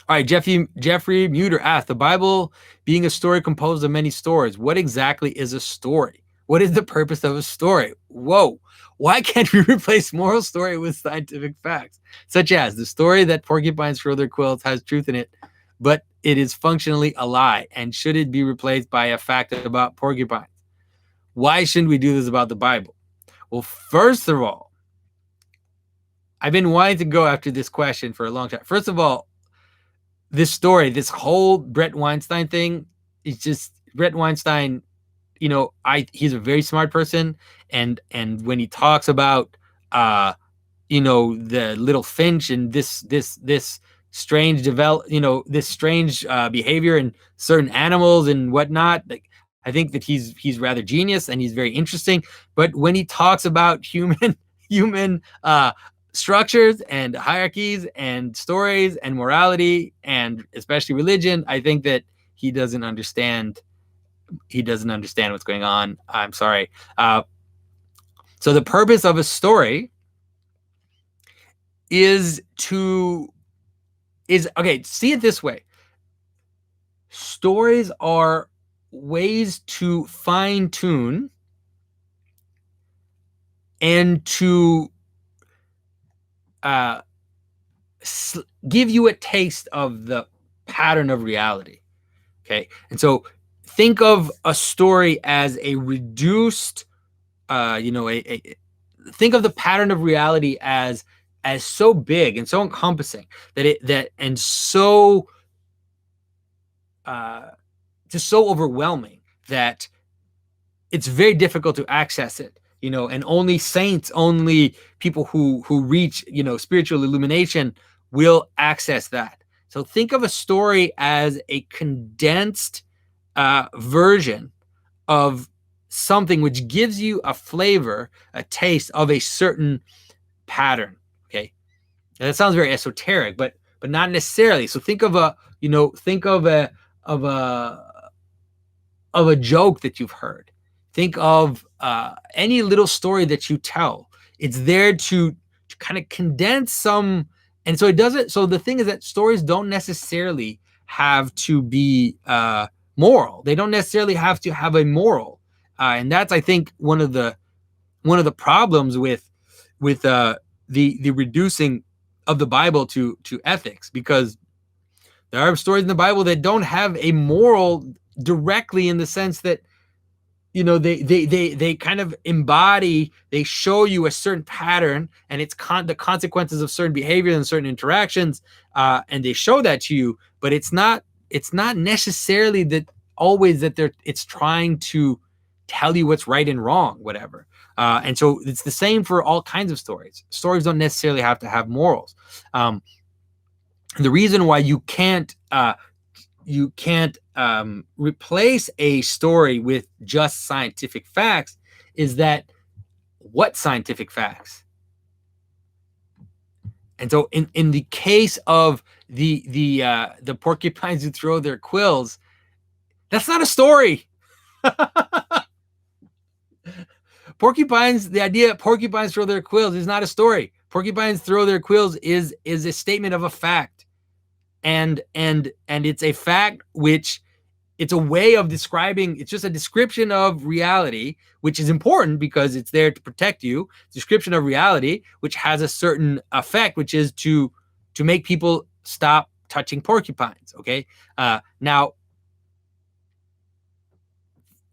All right, Jeffrey Muter asked, the Bible being a story composed of many stories, what exactly is a story? What is the purpose of a story? Whoa. Why can't we replace moral story with scientific facts, such as the story that porcupines throw their quills has truth in it, but it is functionally a lie, and should it be replaced by a fact about porcupines? Why shouldn't we do this about the Bible? Well, first of all, I've been wanting to go after this question for a long time. First of all, this story, this whole Brett Weinstein thing, is just Brett Weinstein. He's a very smart person, and when he talks about the little finch and this strange this strange behavior in certain animals and whatnot, like, I think that he's rather genius and he's very interesting. But when he talks about human structures and hierarchies and stories and morality and especially religion, I think that he doesn't understand what's going on. I'm sorry. So the purpose of a story is okay, see it this way. Stories are ways to fine tune and to give you a taste of the pattern of reality. Okay. And so think of a story as a reduced, think of the pattern of reality as so big and so encompassing just so overwhelming that it's very difficult to access it, and only saints, only people who reach, spiritual illumination will access that. So think of a story as a condensed version of something which gives you a flavor, a taste of a certain pattern. Okay, and that sounds very esoteric, but not necessarily. So think of a joke that you've heard. Think of any little story that you tell. It's there to kind of condense some. And so it doesn't. So the thing is that stories don't necessarily have to be moral. They don't necessarily have to have a moral, and that's, I think, one of the problems with the reducing of the Bible to ethics, because there are stories in the Bible that don't have a moral directly, in the sense that they kind of embody, they show you a certain pattern and it's the consequences of certain behaviors and certain interactions, and they show that to you, but it's not necessarily that always that it's trying to tell you what's right and wrong, whatever. And so it's the same for all kinds of stories. Stories don't necessarily have to have morals. The reason why you can't replace a story with just scientific facts is that, what scientific facts? And so in the case of the porcupines who throw their quills, that's not a story. The idea porcupines throw their quills is not a story. Porcupines throw their quills is a statement of a fact. And it's a fact which, it's a way of describing, it's just a description of reality, which is important because it's there to protect you. Description of reality, which has a certain effect, which is to make people stop touching porcupines. Okay. Now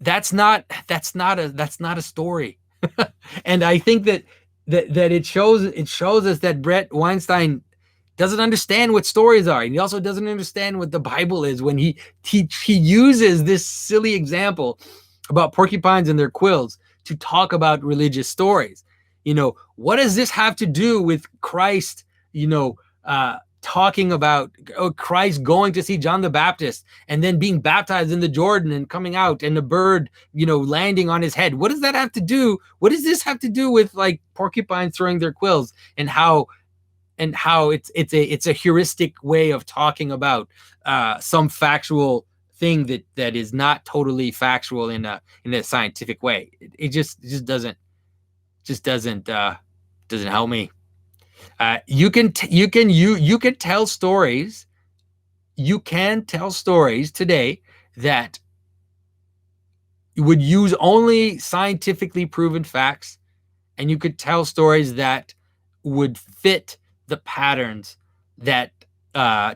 that's not a story. And I think that it shows us that Brett Weinstein doesn't understand what stories are, and he also doesn't understand what the Bible is when he uses this silly example about porcupines and their quills to talk about religious stories. What does this have to do with Christ? Talking about Christ going to see John the Baptist and then being baptized in the Jordan and coming out and the bird, landing on his head. What does that have to do? What does this have to do with, like, porcupines throwing their quills, and how it's a heuristic way of talking about some factual thing that is not totally factual in a scientific way? It just doesn't help me. You can tell stories you can tell stories today that would use only scientifically proven facts, and you could tell stories that would fit the patterns that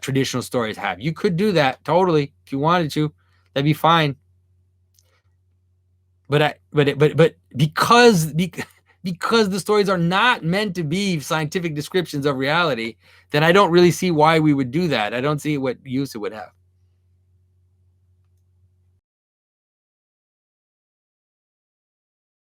traditional stories have. You could do that totally if you wanted to. That'd be fine. But because the stories are not meant to be scientific descriptions of reality, then I don't really see why we would do that. I don't see what use it would have.